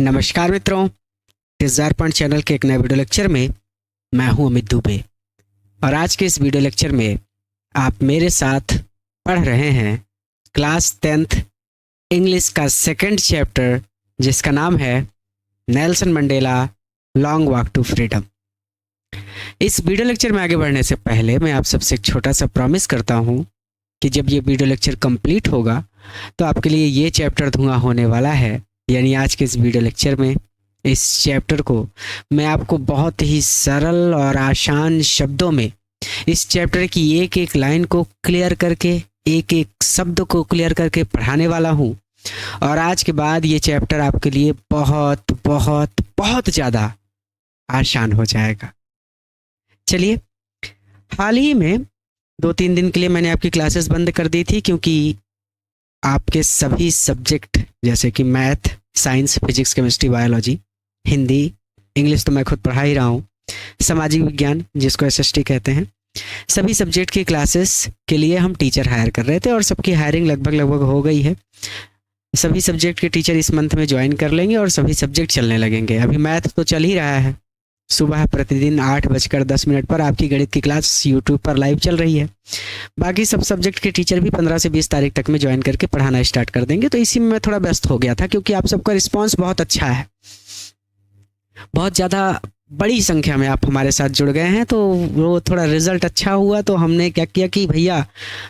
नमस्कार मित्रों, दर्पण चैनल के एक नए वीडियो लेक्चर में मैं हूं अमित दुबे। और आज के इस वीडियो लेक्चर में आप मेरे साथ पढ़ रहे हैं क्लास 10th इंग्लिश का सेकंड चैप्टर, जिसका नाम है Nelson Mandela long walk to freedom. इस वीडियो लेक्चर में आगे बढ़ने से पहले मैं आप सबसे एक छोटा सा प्रॉमिस करता हूं कि जब ये वीडियो लेक्चर कंप्लीट होगा तो आपके लिए ये चैप्टर धुआं होने वाला है। यानी आज के इस वीडियो लेक्चर में इस चैप्टर को मैं आपको बहुत ही सरल और आसान शब्दों में इस चैप्टर की एक एक लाइन को क्लियर करके, एक एक शब्द को क्लियर करके पढ़ाने वाला हूँ। और आज के बाद ये चैप्टर आपके लिए बहुत बहुत बहुत ज़्यादा आसान हो जाएगा। चलिए, हाल ही में 2-3 दिन के लिए मैंने आपकी क्लासेस बंद कर दी थी, क्योंकि आपके सभी सब्जेक्ट जैसे कि math, science, physics, chemistry, biology, Hindi, English तो मैं खुद पढ़ा ही रहा हूँ, सामाजिक विज्ञान जिसको एसएसटी कहते हैं, सभी सब्जेक्ट की क्लासेस के लिए हम टीचर हायर कर रहे थे और सबकी हायरिंग लगभग हो गई है। सभी सब्जेक्ट के टीचर इस मंथ में ज्वाइन कर लेंगे और सभी सब्जेक्ट चलने लगेंगे। अभी मैथ तो चल ही रहा है, सुबह प्रतिदिन 8:10 पर आपकी गणित की क्लास यूट्यूब पर लाइव चल रही है। बाकी सब सब्जेक्ट के टीचर भी 15 से 20 तारीख तक में ज्वाइन करके पढ़ाना स्टार्ट कर देंगे। तो इसी में मैं थोड़ा व्यस्त हो गया था, क्योंकि आप सबका रिस्पांस बहुत अच्छा है, बहुत ज़्यादा बड़ी संख्या में आप हमारे साथ जुड़ गए हैं। तो वो थोड़ा रिजल्ट अच्छा हुआ, तो हमने क्या किया कि भैया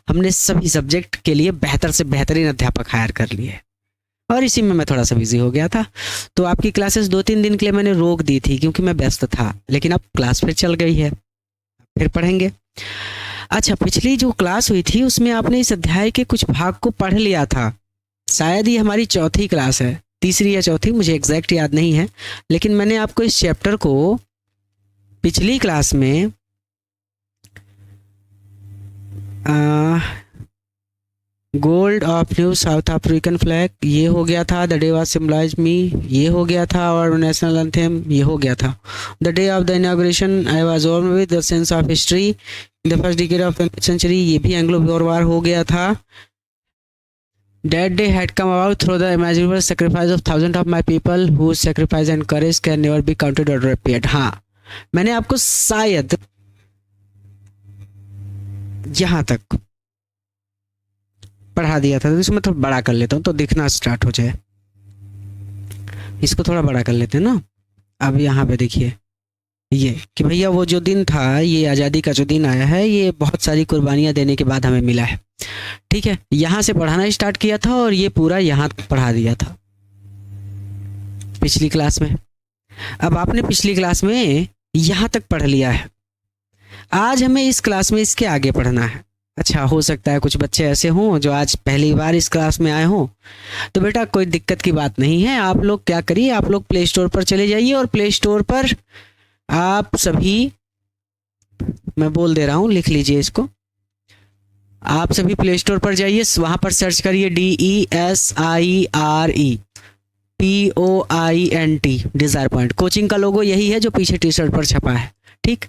हमने सभी सब्जेक्ट के लिए बेहतर से बेहतरीन अध्यापक हायर कर लिए, और इसी में मैं थोड़ा सा बिजी हो गया था। तो आपकी क्लासेस 2-3 दिन के लिए मैंने रोक दी थी क्योंकि मैं व्यस्त था, लेकिन अब क्लास फिर चल गई है, फिर पढ़ेंगे। अच्छा, पिछली जो क्लास हुई थी उसमें आपने इस अध्याय के कुछ भाग को पढ़ लिया था। शायद ये हमारी चौथी क्लास है, तीसरी या चौथी, मुझे एग्जैक्ट याद नहीं है। लेकिन मैंने आपको इस चैप्टर को पिछली क्लास में gold of new south African flag ये हो गया था, द डे वाज सिम्बलाइज मी ये हो गया था, और नेशनल एंथम ये हो गया था। The day of the inauguration I was over with the sense of history in the first decade of century ये भी एंग्लो बोर वार हो गया था। That day had come about through the imaginable sacrifice of thousands of my people whose sacrifice and courage can never be counted or repaid। हाँ, मैंने आपको शायद यहाँ तक पढ़ा दिया था, तो इसको मैं थोड़ा बड़ा कर लेता हूँ तो दिखना स्टार्ट हो जाए। इसको थोड़ा बड़ा कर लेते हैं ना। अब यहाँ पे देखिए ये कि भैया वो जो दिन था, ये आज़ादी का जो दिन आया है, ये बहुत सारी कुर्बानियाँ देने के बाद हमें मिला है। ठीक है, यहाँ से पढ़ाना स्टार्ट किया था और ये पूरा यहाँ पढ़ा दिया था पिछली क्लास में। अब आपने पिछली क्लास में यहाँ तक पढ़ लिया है, आज हमें इस क्लास में इसके आगे पढ़ना है। अच्छा, हो सकता है कुछ बच्चे ऐसे हों जो आज पहली बार इस क्लास में आए हों, तो बेटा कोई दिक्कत की बात नहीं है। आप लोग क्या करिए, आप लोग प्ले स्टोर पर चले जाइए और प्ले स्टोर पर आप सभी, मैं बोल दे रहा हूँ, लिख लीजिए इसको। आप सभी प्ले स्टोर पर जाइए, वहाँ पर सर्च करिए DESIREPOINT डिज़ायर पॉइंट। कोचिंग का लोगो यही है जो पीछे टी शर्ट पर छपा है। ठीक,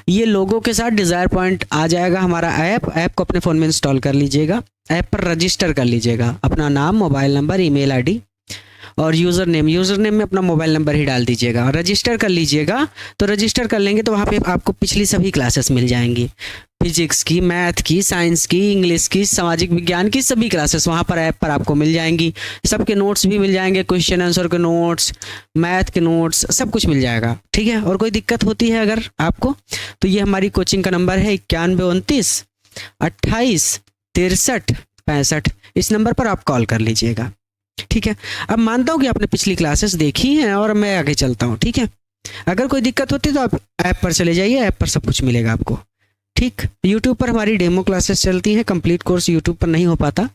ये लोगो के साथ डिज़ायर पॉइंट आ जाएगा हमारा ऐप को अपने फ़ोन में इंस्टॉल कर लीजिएगा। ऐप पर रजिस्टर कर लीजिएगा, अपना नाम, मोबाइल नंबर, ईमेल आईडी और यूज़र नेम में अपना मोबाइल नंबर ही डाल दीजिएगा और रजिस्टर कर लीजिएगा। तो रजिस्टर कर लेंगे तो वहाँ पे आपको पिछली सभी क्लासेस मिल जाएंगी, फिजिक्स की, मैथ की, साइंस की, इंग्लिश की, सामाजिक विज्ञान की सभी क्लासेस वहाँ पर ऐप पर आपको मिल जाएंगी। सबके नोट्स भी मिल जाएंगे, क्वेश्चन आंसर के नोट्स, मैथ के नोट्स, सब कुछ मिल जाएगा। ठीक है, और कोई दिक्कत होती है अगर आपको, तो ये हमारी कोचिंग का नंबर है 9129286365। इस नंबर पर आप कॉल कर लीजिएगा। ठीक है, अब मानता हूँ कि आपने पिछली क्लासेस देखी हैं और मैं आगे चलता हूँ। ठीक है, अगर कोई दिक्कत होती है तो आप ऐप पर चले जाइए, ऐप पर सब कुछ मिलेगा आपको। ठीक, यूट्यूब पर हमारी डेमो क्लासेस चलती हैं, कंप्लीट कोर्स यूट्यूब पर नहीं हो पाता,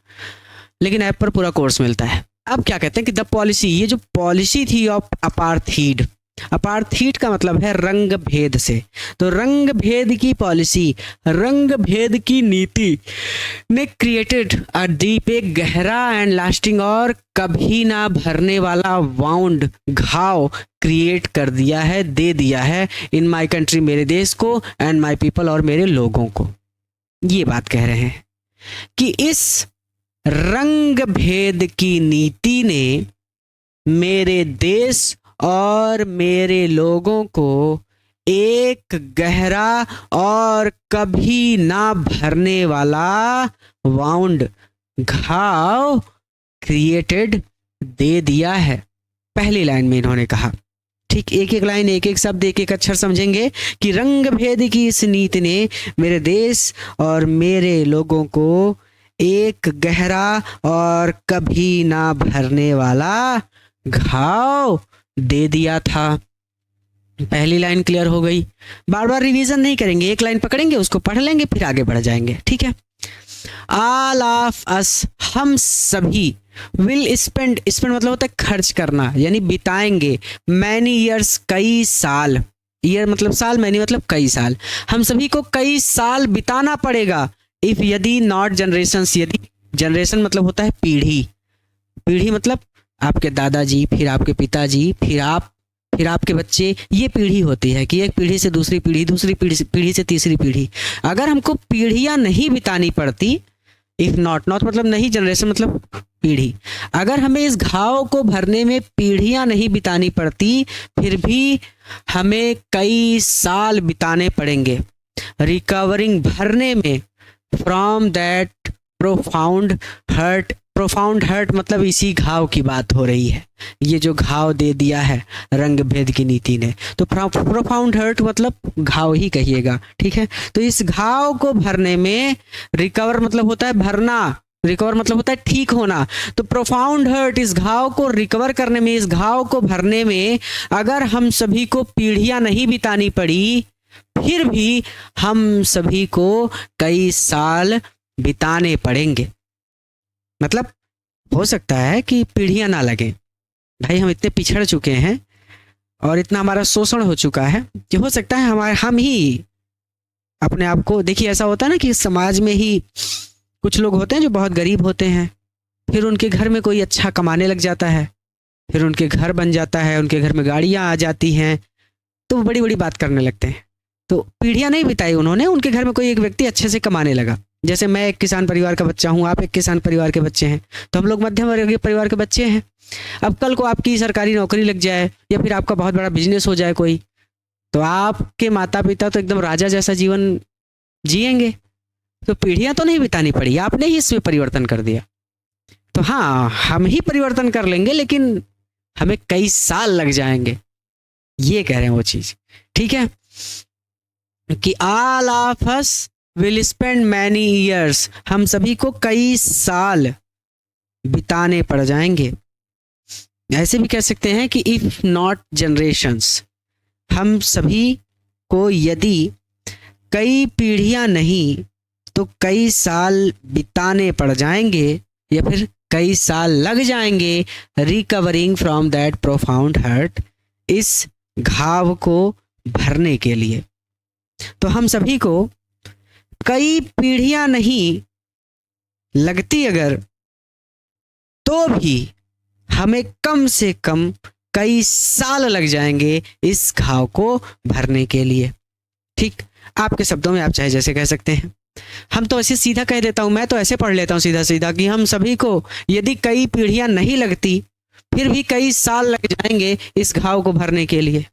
लेकिन ऐप पर पूरा कोर्स मिलता है। अब क्या कहते हैं कि द पॉलिसी, ये जो पॉलिसी थी ऑफ अपार्थीड, अपार्थीड का मतलब है रंग भेद से, तो रंग भेद की पॉलिसी, रंग भेद की नीति ने क्रिएटेड अ डीप, एक गहरा एंड लास्टिंग और कभी ना भरने वाला वाउंड, घाव क्रिएट कर दिया है, दे दिया है इन माई कंट्री, मेरे देश को, एंड माई पीपल, और मेरे लोगों को। ये बात कह रहे हैं कि इस रंग भेद की नीति ने मेरे देश और मेरे लोगों को एक गहरा और कभी ना भरने वाला वाउंड, घाव क्रिएटेड दे दिया है। पहली लाइन में इन्होंने कहा, ठीक, एक एक लाइन, एक एक शब्द, एक एक अक्षर समझेंगे कि रंग भेद की इस नीति ने मेरे देश और मेरे लोगों को एक गहरा और कभी ना भरने वाला घाव दे दिया था। पहली लाइन क्लियर हो गई। बार बार रिवीजन नहीं करेंगे, एक लाइन पकड़ेंगे, उसको पढ़ लेंगे, फिर आगे बढ़ जाएंगे, ठीक है। ऑल ऑफ अस, हम सभी, विल स्पेंड, स्पेंड मतलब होता है खर्च करना, यानी बिताएंगे, मैनी ईयर्स, कई साल, ईयर मतलब साल, मैनी मतलब कई साल, हम सभी को कई साल बिताना पड़ेगा। इफ, यदि, नॉट जनरेशंस, यदि, जनरेशन मतलब होता है पीढ़ी, पीढ़ी मतलब आपके दादाजी, फिर आपके पिताजी, फिर आप, फिर आपके बच्चे, ये पीढ़ी होती है कि एक पीढ़ी से दूसरी पीढ़ी, दूसरी पीढ़ी से तीसरी पीढ़ी। अगर हमको पीढ़ियां नहीं बितानी पड़ती, इफ नॉट, नॉट मतलब नहीं, जनरेशन मतलब पीढ़ी, अगर हमें इस घाव को भरने में पीढ़ियां नहीं बितानी पड़ती, फिर भी हमें कई साल बिताने पड़ेंगे रिकवरिंग, भरने में, from that profound hurt. Profound hurt मतलब इसी घाव की बात हो रही है, ये जो घाव दे दिया है रंग भेद की नीति ने, तो प्रोफाउंड हर्ट मतलब घाव ही कहिएगा, ठीक है। तो इस घाव को भरने में, रिकवर मतलब होता है भरना, रिकवर मतलब होता है ठीक होना, तो प्रोफाउंड हर्ट, इस घाव को रिकवर करने में, इस घाव को भरने में अगर हम सभी को पीढ़ियां नहीं बितानी पड़ी, फिर भी हम सभी को कई साल बिताने पड़ेंगे। मतलब हो सकता है कि पीढ़ियां ना लगे, भाई हम इतने पिछड़ चुके हैं और इतना हमारा शोषण हो चुका है कि हो सकता है हमारे, हम ही अपने आप को, देखिए ऐसा होता है ना कि समाज में ही कुछ लोग होते हैं जो बहुत गरीब होते हैं, फिर उनके घर में कोई अच्छा कमाने लग जाता है, फिर उनके घर बन जाता है, उनके घर में गाड़ियां आ जाती हैं, तो वो बड़ी बड़ी बात करने लगते हैं। तो पीढ़ियां नहीं बिताई उन्होंने, उनके घर में कोई एक व्यक्ति अच्छे से कमाने लगा। जैसे मैं एक किसान परिवार का बच्चा हूँ, आप एक किसान परिवार के बच्चे हैं, तो हम लोग मध्यम वर्गीय परिवार के बच्चे हैं। अब कल को आपकी सरकारी नौकरी लग जाए या फिर आपका बहुत बड़ा बिजनेस हो जाए कोई, तो आपके माता पिता तो एकदम राजा जैसा जीवन जिएंगे, तो पीढ़ियां तो नहीं बितानी पड़ी, आपने ही इसमें परिवर्तन कर दिया। तो हाँ, हम ही परिवर्तन कर लेंगे, लेकिन हमें कई साल लग जाएंगे, ये कह रहे हैं वो चीज, ठीक है, कि all of us will spend many years, हम सभी को कई साल बिताने पड़ जाएंगे। ऐसे भी कह सकते हैं कि इफ नॉट जनरेशंस, हम सभी को यदि कई पीढ़ियां नहीं तो कई साल बिताने पड़ जाएंगे या फिर कई साल लग जाएंगे recovering from that profound hurt, इस घाव को भरने के लिए। तो हम सभी को कई पीढ़ियां नहीं लगती अगर, तो भी हमें कम से कम कई साल लग जाएंगे इस घाव को भरने के लिए। ठीक, आपके शब्दों में आप चाहे जैसे कह सकते हैं, हम तो ऐसे सीधा कह देता हूं, मैं तो ऐसे पढ़ लेता हूं सीधा सीधा कि हम सभी को यदि कई पीढ़ियां नहीं लगती फिर भी कई साल लग जाएंगे इस घाव को भरने के लिए।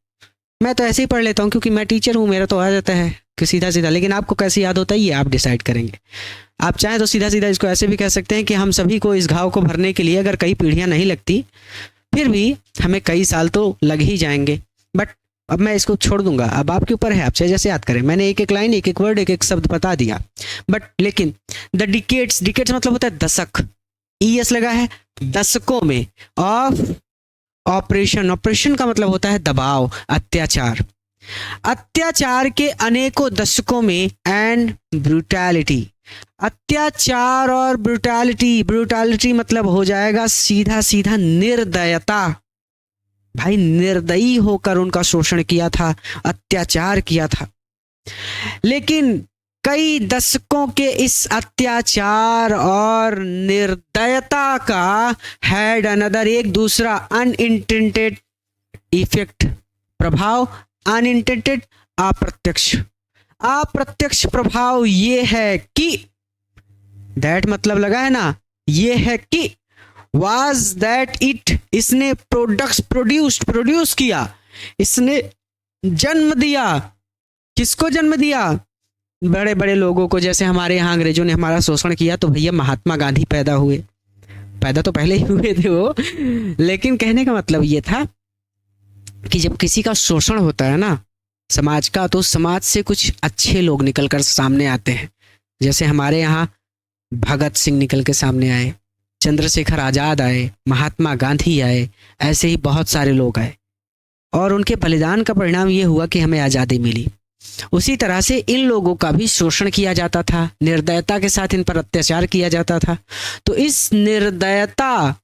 मैं तो ऐसे ही पढ़ लेता हूं क्योंकि मैं टीचर हूं, मेरा तो आ जाता है कि सीधा सीधा, लेकिन आपको कैसे याद होता है ये आप डिसाइड करेंगे। आप चाहें तो सीधा सीधा इसको ऐसे भी कह सकते हैं कि हम सभी को इस घाव को भरने के लिए अगर कई पीढ़ियां नहीं लगती फिर भी हमें कई साल तो लग ही जाएंगे। बट अब मैं इसको छोड़ दूंगा, अब आपके ऊपर है, आप चाहे जैसे याद करें। मैंने एक एक लाइन, एक एक वर्ड, एक एक शब्द बता दिया, बट लेकिन द डिकेट्स, डिकेट्स मतलब होता है दशक, ईएस लगा है, दशकों में, ऑफ ऑपरेशन, ऑपरेशन का मतलब होता है दबाव, अत्याचार, अत्याचार के अनेकों दशकों में, एंड ब्रूटैलिटी, अत्याचार और ब्रूटैलिटी, ब्रूटैलिटी मतलब हो जाएगा सीधा सीधा निर्दयता, भाई निर्दयी होकर उनका शोषण किया था, अत्याचार किया था। लेकिन कई दशकों के इस अत्याचार और निर्दयता का हैड अनदर, एक दूसरा अनइंटेंडेड इफेक्ट, प्रभाव, अनइंटेंडेड अप्रत्यक्ष, अप्रत्यक्ष प्रभाव ये है कि, दैट मतलब लगा है ना, ये है कि वाज दैट इट, इसने प्रोड्यूस किया, इसने जन्म दिया। किसको जन्म दिया? बड़े बड़े लोगों को। जैसे हमारे यहाँ अंग्रेजों ने हमारा शोषण किया तो भैया महात्मा गांधी पैदा हुए। पैदा तो पहले ही हुए थे वो, लेकिन कहने का मतलब ये था कि जब किसी का शोषण होता है ना समाज का, तो समाज से कुछ अच्छे लोग निकल कर सामने आते हैं। जैसे हमारे यहाँ भगत सिंह निकल के सामने आए, चंद्रशेखर आज़ाद आए, महात्मा गांधी आए, ऐसे ही बहुत सारे लोग आए और उनके बलिदान का परिणाम ये हुआ कि हमें आज़ादी मिली। उसी तरह से इन लोगों का भी शोषण किया जाता था, निर्दयता के साथ इन पर अत्याचार किया जाता था। तो इस निर्दयता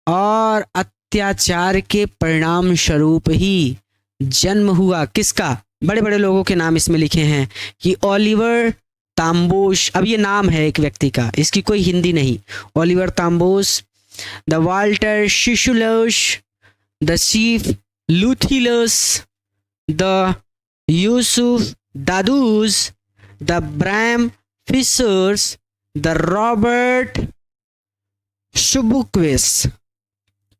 और अत्याचार के परिणाम स्वरूप ही जन्म हुआ किसका? बड़े बड़े लोगों के नाम इसमें लिखे हैं कि ओलिवर ताम्बोश, अब ये नाम है एक व्यक्ति का, इसकी कोई हिंदी नहीं। Oliver Tambos, the Walter Sisulus, the Chief Luthulis, the Yusuf Dadoos, the Bram Fischers, the Robert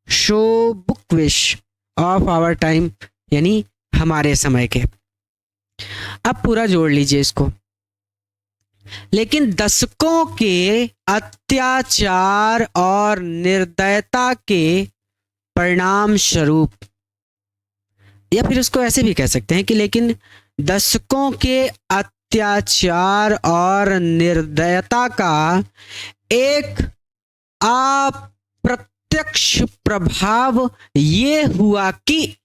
Sobukwes of our time, यानी हमारे समय के। अब पूरा जोड़ लीजिए इसको। लेकिन दशकों के अत्याचार और निर्दयता के परिणाम स्वरूप, या फिर उसको ऐसे भी कह सकते हैं कि लेकिन दशकों के अत्याचार और निर्दयता का एक अप्रत्यक्ष प्रभाव ये हुआ कि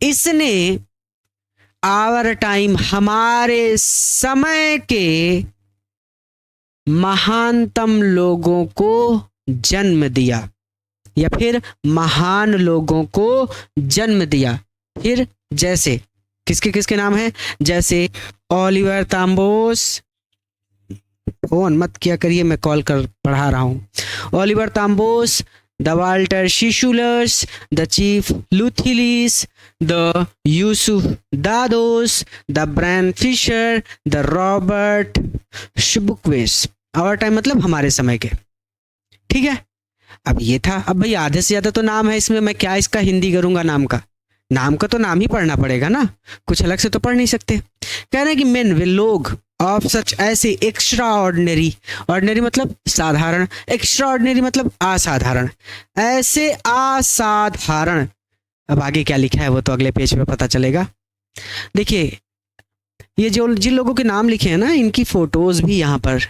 इसने आवर टाइम, हमारे समय के महानतम लोगों को जन्म दिया, या फिर महान लोगों को जन्म दिया। फिर जैसे किसके किसके नाम हैं? जैसे ओलिवर ताम्बोस, फोन मत किया करिए, मैं कॉल कर पढ़ा रहा हूं। Oliver Tambos, the Walter Sisulus, the Chief Luthulis, the Yusuf Dadoos, the Bram Fischer, the Robert Sobukwes. Our time मतलब हमारे समय के, ठीक है। अब ये था। अब भाई आधे से ज्यादा तो नाम है इसमें, मैं क्या इसका हिंदी करूंगा? नाम का तो नाम ही पढ़ना पड़ेगा ना, कुछ अलग से तो पढ़ नहीं सकते। कह रहे हैं कि मेन वे लोग ऑफ सच, ऐसे एक्स्ट्रा ऑर्डिनरी, ऑर्डिनरी मतलब साधारण, एक्स्ट्रा ऑर्डिनरी मतलब असाधारण, ऐसे असाधारण। अब आगे क्या लिखा है वो तो अगले पेज पे पता चलेगा। देखिए ये जो जिन लोगों के नाम लिखे हैं ना, इनकी फोटोज भी यहाँ पर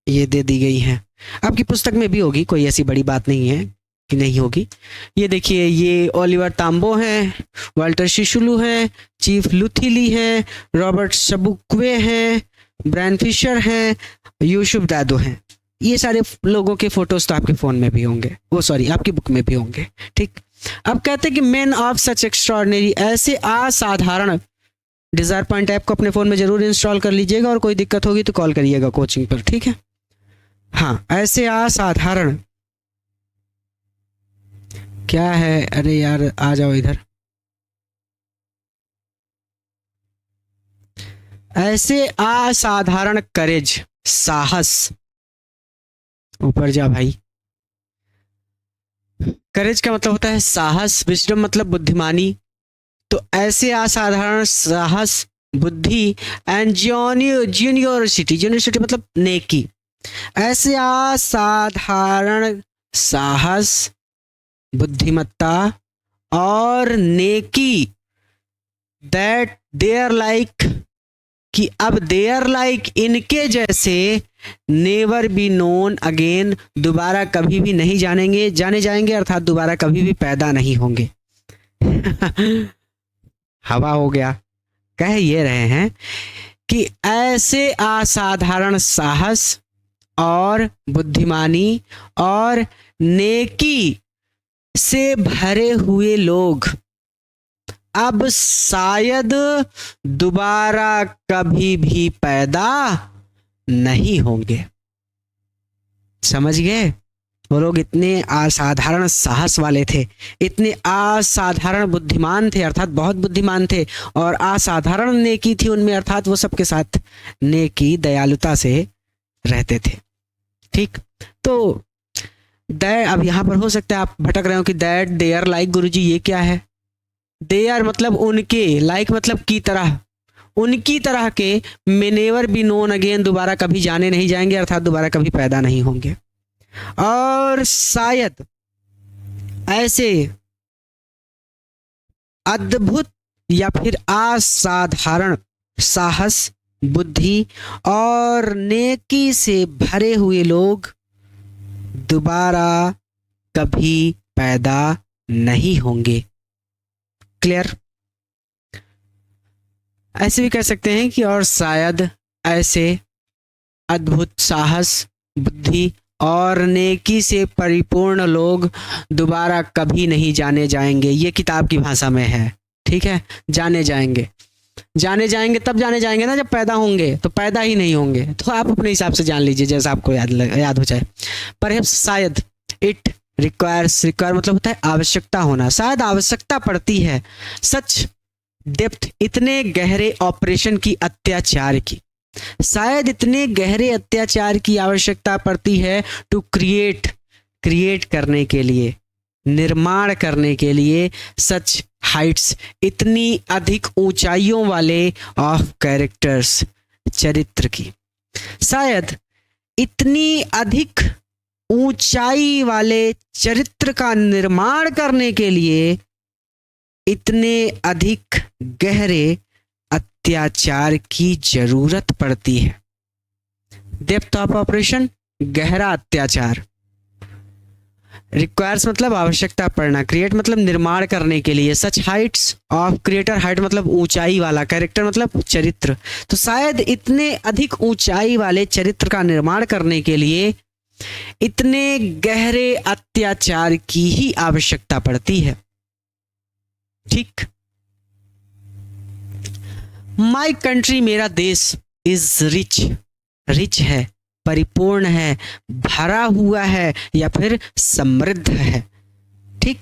ये दे दी गई हैं। आपकी पुस्तक में भी होगी, कोई ऐसी बड़ी बात नहीं है कि नहीं होगी। ये देखिए, ये ओलिवर ताम्बो हैं, वाल्टर शिशुलू हैं, चीफ लुथिली हैं, रॉबर्ट शबुक्वे हैं, ब्रैन फिशर हैं, यूसुफ दादो हैं। ये सारे लोगों के फोटोज तो आपके फोन में भी होंगे, वो सॉरी आपकी बुक में भी होंगे, ठीक। अब कहते हैं कि मेन ऑफ सच एक्स्ट्राऑर्डिनरी, ऐसे असाधारण। डिजायर पॉइंट ऐप को अपने फोन में जरूर इंस्टॉल कर लीजिएगा और कोई दिक्कत होगी तो कॉल करिएगा कोचिंग पर, ठीक है। हाँ, ऐसे असाधारण क्या है? अरे यार आ जाओ इधर। ऐसे असाधारण करेज, साहस, ऊपर जा भाई। करेज का मतलब होता है साहस, विजडम मतलब बुद्धिमानी। तो ऐसे असाधारण साहस, बुद्धि, एंड जीनियोसिटी, जीनियोसिटी मतलब नेकी। ऐसे असाधारण साहस, बुद्धिमत्ता और नेकी, दैट देयर लाइक, कि अब देयर लाइक, इनके जैसे, नेवर बी नोन अगेन, दोबारा कभी भी नहीं जाने जाएंगे, अर्थात दोबारा कभी भी पैदा नहीं होंगे। हवा हो गया। कह ये रहे हैं कि ऐसे असाधारण साहस और बुद्धिमानी और नेकी से भरे हुए लोग अब शायद दोबारा कभी भी पैदा नहीं होंगे। समझ गए? वो लोग इतने असाधारण साहस वाले थे, इतने असाधारण बुद्धिमान थे, अर्थात बहुत बुद्धिमान थे, और असाधारण नेकी थी उनमें, अर्थात वो सबके साथ नेकी, दयालुता से रहते थे, ठीक। तो दैट, अब यहाँ पर हो सकता है आप भटक रहे हो कि दैट देयर लाइक, गुरुजी ये क्या है? देयर मतलब उनके, लाइक मतलब की तरह, उनकी तरह के, may never be known again, दोबारा कभी जाने नहीं जाएंगे, अर्थात दोबारा कभी पैदा नहीं होंगे। और शायद ऐसे अद्भुत या फिर असाधारण साहस, बुद्धि और नेकी से भरे हुए लोग दोबारा कभी पैदा नहीं होंगे। क्लियर? ऐसे भी कह सकते हैं कि और शायद ऐसे अद्भुत साहस, बुद्धि और नेकी से परिपूर्ण लोग दोबारा कभी नहीं जाने जाएंगे। ये किताब की भाषा में है, ठीक है। जाने जाएंगे, जाने जाएंगे तब जाने जाएंगे ना जब पैदा होंगे, तो पैदा ही नहीं होंगे। तो आप अपने हिसाब से जान लीजिए जैसा आपको याद हो जाए। पर शायद इट रिक्वायर्स, रिक्वायर मतलब होता है आवश्यकता होना, शायद आवश्यकता पड़ती है सच डेप्थ, इतने गहरे ऑपरेशन की, अत्याचार की, शायद इतने गहरे अत्याचार की आवश्यकता पड़ती है टू क्रिएट, क्रिएट करने के लिए, निर्माण करने के लिए, सच हाइट्स, इतनी अधिक ऊंचाइयों वाले ऑफ कैरेक्टर्स, चरित्र की, शायद इतनी अधिक ऊंचाई वाले चरित्र का निर्माण करने के लिए इतने अधिक गहरे अत्याचार की जरूरत पड़ती है। डेप्थ ऑफ ऑपरेशन, गहरा अत्याचार। रिक्वायर्स मतलब आवश्यकता पड़ना, क्रिएट मतलब निर्माण करने के लिए, सच हाइट्स ऑफ, क्रिएटर हाइट मतलब ऊंचाई वाला, कैरेक्टर मतलब चरित्र। तो शायद इतने अधिक ऊंचाई वाले चरित्र का निर्माण करने के लिए इतने गहरे अत्याचार की ही आवश्यकता पड़ती है। ठीक। माई कंट्री, मेरा देश, इज रिच, रिच है, परिपूर्ण है, भरा हुआ है या फिर समृद्ध है। ठीक,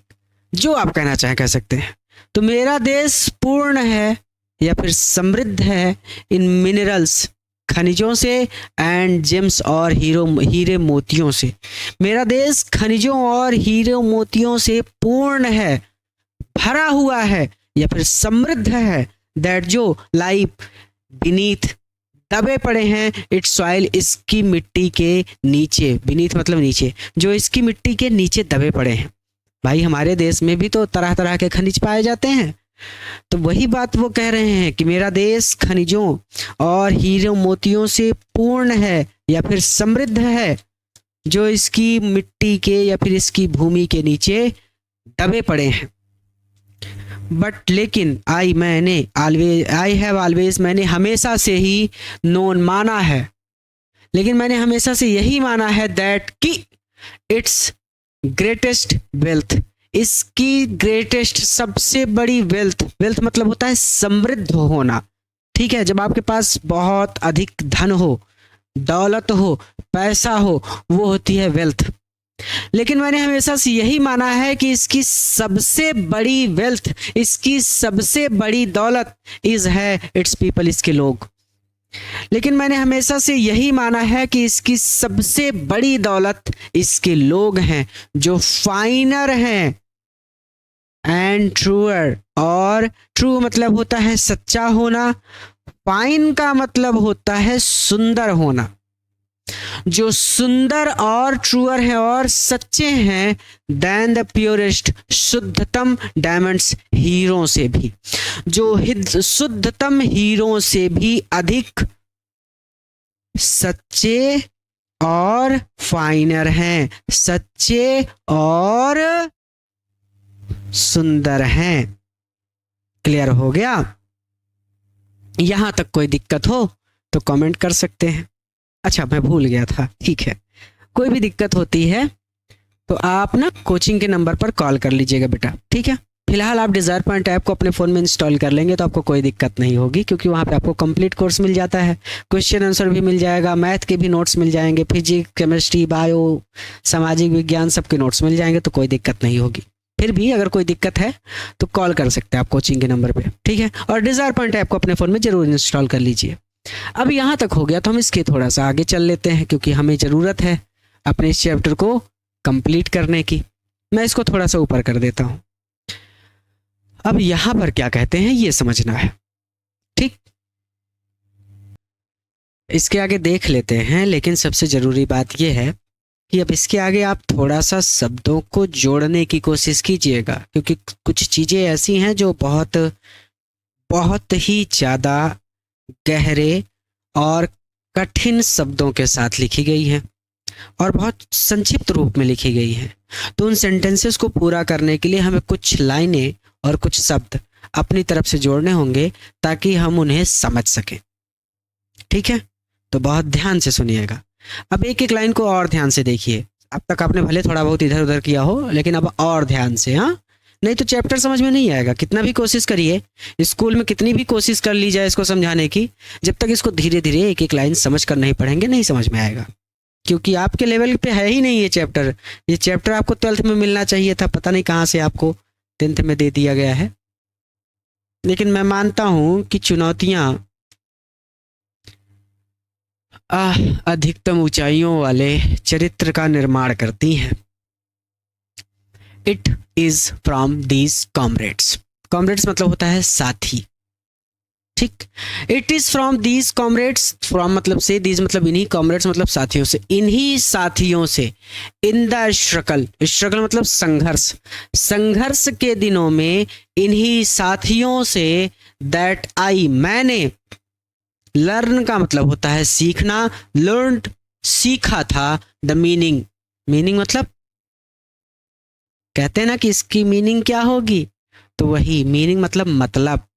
जो आप कहना चाहें कह सकते हैं। तो मेरा देश पूर्ण है या फिर समृद्ध है इन मिनरल्स, खनिजों से, एंड जेम्स और हीरे मोतियों से। मेरा देश खनिजों और हीरे मोतियों से पूर्ण है, भरा हुआ है या फिर समृद्ध है। दैट जो लाइफ बीनीथ, दबे पड़े हैं, इट्स सॉइल, इसकी मिट्टी के नीचे, बीनीथ मतलब नीचे, जो इसकी मिट्टी के नीचे दबे पड़े हैं। भाई हमारे देश में भी तो तरह तरह के खनिज पाए जाते हैं। तो वही बात वो कह रहे हैं कि मेरा देश खनिजों और हीरे मोतियों से पूर्ण है या फिर समृद्ध है, जो इसकी मिट्टी के या फिर इसकी भूमि के नीचे दबे पड़े हैं। बट लेकिन आई हैव ऑलवेज, मैंने हमेशा से ही, नोन माना है, लेकिन मैंने हमेशा से यही माना है दैट कि इट्स ग्रेटेस्ट वेल्थ, इसकी ग्रेटेस्ट सबसे बड़ी वेल्थ, वेल्थ मतलब होता है समृद्ध होना। ठीक है, जब आपके पास बहुत अधिक धन हो, दौलत हो, पैसा हो, वो होती है वेल्थ। लेकिन मैंने हमेशा से यही माना है कि इसकी सबसे बड़ी वेल्थ, इसकी सबसे बड़ी दौलत है इट्स पीपल, इसके लोग। लेकिन मैंने हमेशा से यही माना है कि इसकी सबसे बड़ी दौलत इसके लोग हैं, जो फाइनर हैं एंड ट्रूअर, और ट्रू मतलब होता है सच्चा होना, फाइन का मतलब होता है सुंदर होना, जो सुंदर और ट्रूअर है और सच्चे हैं, देन द प्योरेस्ट, शुद्धतम डायमंड्स, हीरों से भी, जो शुद्धतम हीरों से भी अधिक सच्चे और फाइनर हैं, सच्चे और सुंदर हैं। क्लियर हो गया? यहां तक कोई दिक्कत हो तो कमेंट कर सकते हैं। अच्छा मैं भूल गया था, ठीक है, कोई भी दिक्कत होती है तो आप ना कोचिंग के नंबर पर कॉल कर लीजिएगा बेटा, ठीक है। फिलहाल आप डिज़ायर पॉइंट ऐप को अपने फ़ोन में इंस्टॉल कर लेंगे तो आपको कोई दिक्कत नहीं होगी, क्योंकि वहाँ पे आपको कंप्लीट कोर्स मिल जाता है, क्वेश्चन आंसर भी मिल जाएगा, मैथ के भी नोट्स मिल जाएंगे, फिजिक्स, केमिस्ट्री, बायो, सामाजिक विज्ञान सबके नोट्स मिल जाएंगे, तो कोई दिक्कत नहीं होगी। फिर भी अगर कोई दिक्कत है तो कॉल कर सकते हैं आप कोचिंग के नंबर पे, ठीक है। और डिज़ायर पॉइंट ऐप को अपने फ़ोन में ज़रूर इंस्टॉल कर लीजिए। अब यहाँ तक हो गया तो हम इसके थोड़ा सा आगे चल लेते हैं, क्योंकि हमें ज़रूरत है अपने इस चैप्टर को कंप्लीट करने की। मैं इसको थोड़ा सा ऊपर कर देता हूं। अब यहां पर क्या कहते हैं ये समझना है, ठीक। इसके आगे देख लेते हैं, लेकिन सबसे जरूरी बात यह है कि अब इसके आगे आप थोड़ा सा शब्दों को जोड़ने की कोशिश कीजिएगा, क्योंकि कुछ चीजें ऐसी हैं जो बहुत बहुत ही ज़्यादा गहरे और कठिन शब्दों के साथ लिखी गई हैं और बहुत संक्षिप्त रूप में लिखी गई हैं। तो उन सेंटेंसेस को पूरा करने के लिए हमें कुछ लाइनें और कुछ शब्द अपनी तरफ से जोड़ने होंगे ताकि हम उन्हें समझ सकें, ठीक है। तो बहुत ध्यान से सुनिएगा। अब एक एक लाइन को और ध्यान से देखिए। अब तक आपने भले थोड़ा बहुत इधर उधर किया हो, लेकिन अब और ध्यान से, हाँ, नहीं तो चैप्टर समझ में नहीं आएगा। कितना भी कोशिश करिए, स्कूल में कितनी भी कोशिश कर ली जाए इसको समझाने की, जब तक इसको धीरे धीरे एक एक लाइन समझ कर नहीं पढ़ेंगे नहीं समझ में आएगा, क्योंकि आपके लेवल पे है ही नहीं ये चैप्टर। ये चैप्टर आपको 12th में मिलना चाहिए था, पता नहीं कहाँ से आपको 10th में दे दिया गया है। लेकिन मैं मानता हूँ कि चुनौतियाँ अधिकतम ऊंचाइयों वाले चरित्र का निर्माण करती हैं। It is from these comrades. Comrades मतलब होता है साथी, ठीक। It is from these comrades, from मतलब से, दीज मतलब इन्हीं, कॉमरेड्स मतलब साथियों से, इन्हीं साथियों से। इन द स्ट्रगल, स्ट्रगल मतलब संघर्ष, संघर्ष के दिनों में इन्हीं साथियों से, दैट आई मैंने, लर्न का मतलब होता है सीखना, लर्नड सीखा था, द मीनिंग, मीनिंग मतलब कहते हैं ना कि इसकी मीनिंग क्या होगी, तो वही मीनिंग मतलब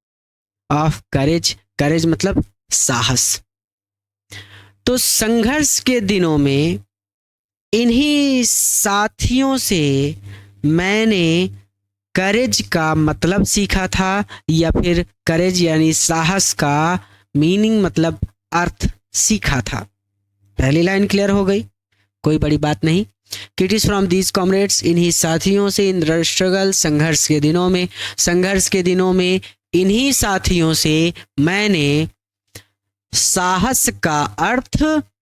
ऑफ करेज, करेज मतलब साहस। तो संघर्ष के दिनों में इन्हीं साथियों से मैंने करेज का मतलब सीखा था, या फिर करेज यानी साहस का मीनिंग मतलब अर्थ सीखा था। पहली लाइन क्लियर हो गई, कोई बड़ी बात नहीं। It is from these comrades, इन्हीं साथियों से, इन द स्ट्रगल, संघर्ष के दिनों में, संघर्ष के दिनों में इन्हीं साथियों से मैंने साहस का अर्थ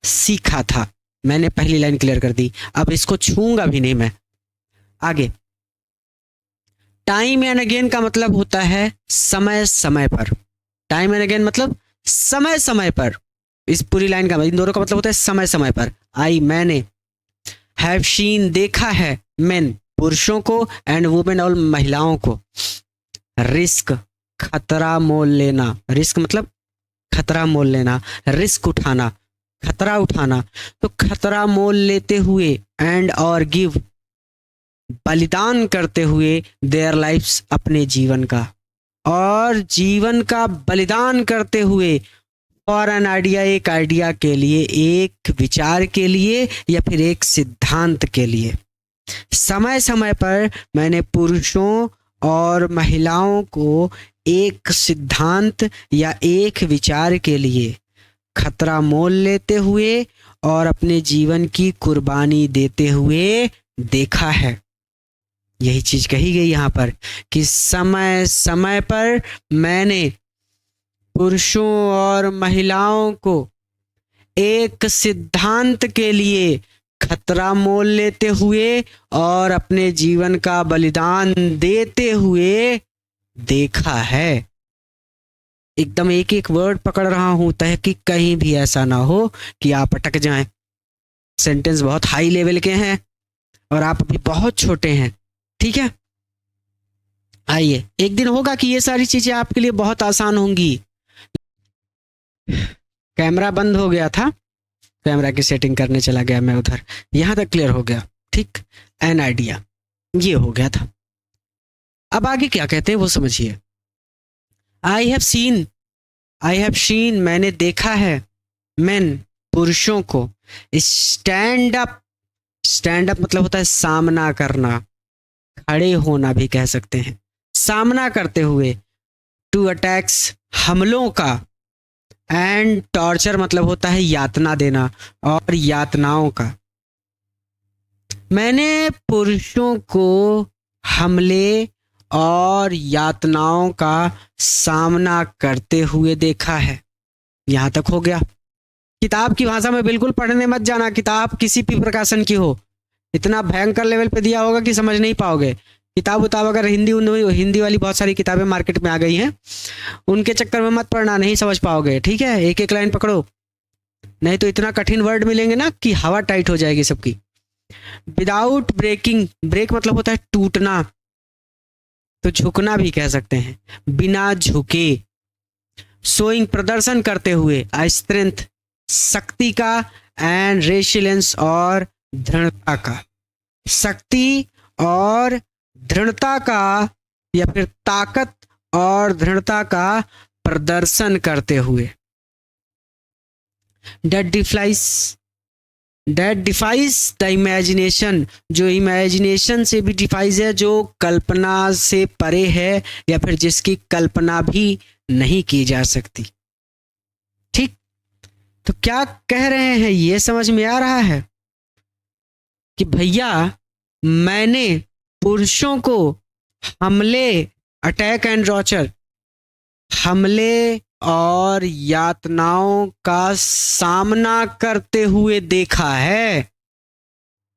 सीखा था। मैंने पहली लाइन क्लियर कर दी, अब इसको छूंगा भी नहीं मैं। आगे, टाइम एंड अगेन का मतलब होता है समय समय पर। टाइम एंड अगेन मतलब समय समय पर। इस पूरी लाइन का, इन दोनों का मतलब होता है समय समय पर। आई मैंने, हैव शीन देखा है, मेन पुरुषों को, एंड वुमेन और महिलाओं को, रिस्क खतरा मोल लेना, रिस्क मतलब खतरा मोल लेना, रिस्क उठाना, खतरा उठाना। तो खतरा मोल लेते हुए, एंड और गिव बलिदान करते हुए, देयर लाइफ्स अपने जीवन का, और जीवन का बलिदान करते हुए, और एन आइडिया एक आइडिया के लिए, एक विचार के लिए, या फिर एक सिद्धांत के लिए। समय समय पर मैंने पुरुषों और महिलाओं को एक सिद्धांत या एक विचार के लिए खतरा मोल लेते हुए और अपने जीवन की कुर्बानी देते हुए देखा है। यही चीज कही गई यहाँ पर कि समय समय पर मैंने पुरुषों और महिलाओं को एक सिद्धांत के लिए खतरा मोल लेते हुए और अपने जीवन का बलिदान देते हुए देखा है। एकदम एक एक वर्ड पकड़ रहा हूं ताकि कहीं भी ऐसा ना हो कि आप अटक जाएं। सेंटेंस बहुत हाई लेवल के हैं और आप अभी बहुत छोटे हैं, ठीक है। आइए, एक दिन होगा कि ये सारी चीजें आपके लिए बहुत आसान होंगी। कैमरा बंद हो गया था, कैमरा की सेटिंग करने चला गया मैं उधर, यहां तक क्लियर हो गया, ठीक। एन आइडिया ये हो गया था। अब आगे क्या कहते हैं वो समझिए। आई हैव शीन मैंने देखा है, मेन पुरुषों को, स्टैंड अप मतलब होता है सामना करना, खड़े होना भी कह सकते हैं, सामना करते हुए, टू अटैक्स हमलों का, एंड टॉर्चर मतलब होता है यातना देना और यातनाओं का। मैंने पुरुषों को हमले और यातनाओं का सामना करते हुए देखा है। यहां तक हो गया। किताब की भाषा में बिल्कुल पढ़ने मत जाना, किताब किसी भी प्रकाशन की हो, इतना भयंकर लेवल पे दिया होगा कि समझ नहीं पाओगे। किताब उताब अगर हिंदी वाली बहुत सारी किताबें मार्केट में आ गई हैं, उनके चक्कर में मत पड़ना, नहीं समझ पाओगे, ठीक है। एक एक लाइन पकड़ो, नहीं तो इतना कठिन वर्ड मिलेंगे ना कि हवा टाइट हो जाएगी सबकी। विदाउट ब्रेकिंग, ब्रेक मतलब होता है टूटना, तो झुकना भी कह सकते हैं, बिना झुके। शोइंग प्रदर्शन करते हुए, स्ट्रेंथ शक्ति का, एंड रेसिलियंस और दृढ़ता का, शक्ति और दृढ़ता का या फिर ताकत और दृढ़ता का प्रदर्शन करते हुए। दैट डिफाइज द इमेजिनेशन, जो इमेजिनेशन से भी डिफाइज है, जो कल्पना से परे है या फिर जिसकी कल्पना भी नहीं की जा सकती। ठीक, तो क्या कह रहे हैं ये समझ में आ रहा है कि भैया मैंने पुरुषों को हमले, अटैक एंड टॉर्चर, हमले और यातनाओं का सामना करते हुए देखा है,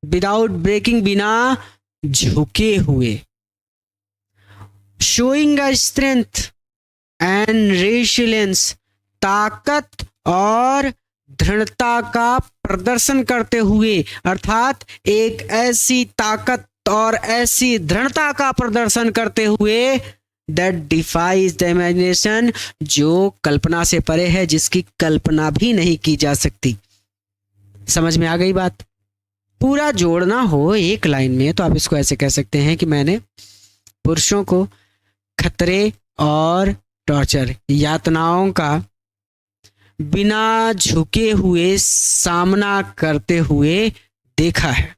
विदाउट ब्रेकिंग, बिना झुके हुए। Showing a strength and resilience, ताकत और दृढ़ता का प्रदर्शन करते हुए, अर्थात एक ऐसी ताकत और ऐसी दृढ़ता का प्रदर्शन करते हुए, दैट डिफाइज द इमेजिनेशन, जो कल्पना से परे है, जिसकी कल्पना भी नहीं की जा सकती। समझ में आ गई बात? पूरा जोड़ना हो एक लाइन में तो आप इसको ऐसे कह सकते हैं कि मैंने पुरुषों को खतरे और टॉर्चर, यातनाओं का बिना झुके हुए सामना करते हुए देखा है।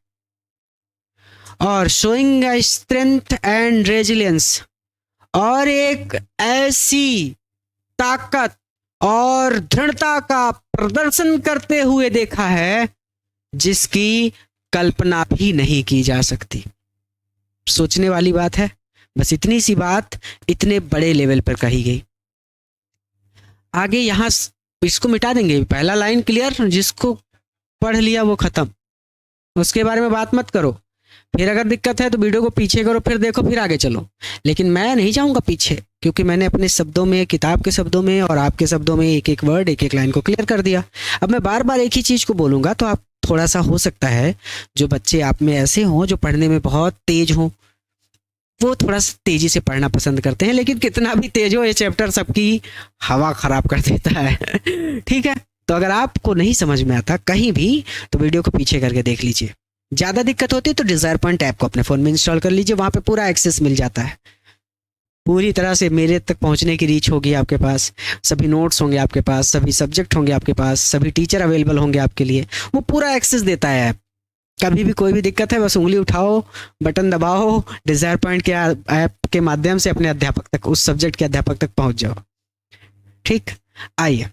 और showing a strength and resilience, और एक ऐसी ताकत और दृढ़ता का प्रदर्शन करते हुए देखा है जिसकी कल्पना भी नहीं की जा सकती। सोचने वाली बात है। बस इतनी सी बात इतने बड़े लेवल पर कही गई। आगे यहां इसको मिटा देंगे, पहला लाइन क्लियर, जिसको पढ़ लिया वो खत्म, उसके बारे में बात मत करो। फिर अगर दिक्कत है तो वीडियो को पीछे करो, फिर देखो, फिर आगे चलो। लेकिन मैं नहीं जाऊंगा पीछे, क्योंकि मैंने अपने शब्दों में, किताब के शब्दों में और आपके शब्दों में एक एक वर्ड, एक एक लाइन को क्लियर कर दिया। अब मैं बार बार एक ही चीज को बोलूंगा तो आप थोड़ा सा, हो सकता है जो बच्चे आप में ऐसे हों जो पढ़ने में बहुत तेज हों, वो थोड़ा सा तेजी से पढ़ना पसंद करते हैं, लेकिन कितना भी तेज हो ये चैप्टर सबकी हवा खराब कर देता है। ठीक है, तो अगर आपको नहीं समझ में आता कहीं भी तो वीडियो को पीछे करके देख लीजिए। ज़्यादा दिक्कत होती है तो डिजायर पॉइंट ऐप को अपने फ़ोन में इंस्टॉल कर लीजिए, वहाँ पे पूरा एक्सेस मिल जाता है। पूरी तरह से मेरे तक पहुँचने की रीच होगी आपके पास, सभी नोट्स होंगे आपके पास, सभी सब्जेक्ट होंगे आपके पास, सभी टीचर अवेलेबल होंगे आपके लिए, वो पूरा एक्सेस देता है ऐप। कभी भी कोई भी दिक्कत है बस उंगली उठाओ, बटन दबाओ, डिजायर पॉइंट के ऐप के माध्यम से अपने अध्यापक तक, उस सब्जेक्ट के अध्यापक तक पहुँच जाओ। ठीक, आइए